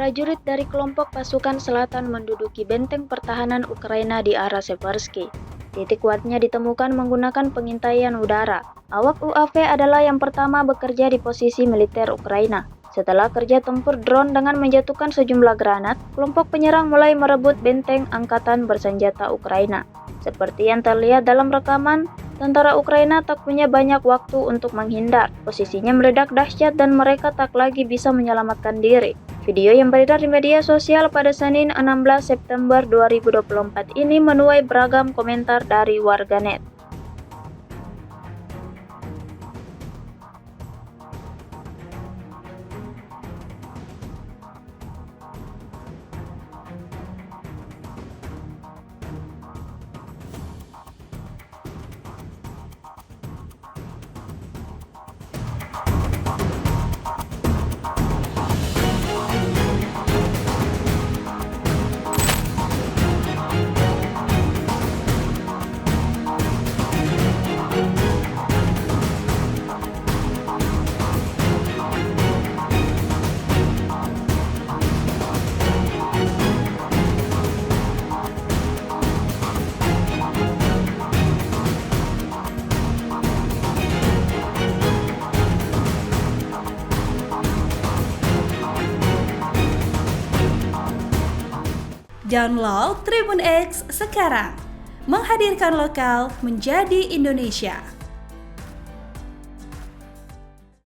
prajurit dari kelompok pasukan selatan menduduki benteng pertahanan Ukraina di arah Seversky. Titik kuatnya ditemukan menggunakan pengintaian udara. Awak UAV adalah yang pertama bekerja di posisi militer Ukraina. Setelah kerja tempur drone dengan menjatuhkan sejumlah granat, kelompok penyerang mulai merebut benteng angkatan bersenjata Ukraina. Seperti yang terlihat dalam rekaman, tentara Ukraina tak punya banyak waktu untuk menghindar. Posisinya meledak dahsyat dan mereka tak lagi bisa menyelamatkan diri. Video yang beredar di media sosial pada Senin 16 September 2024 ini menuai beragam komentar dari warganet. Download Tribun X sekarang, menghadirkan lokal menjadi Indonesia.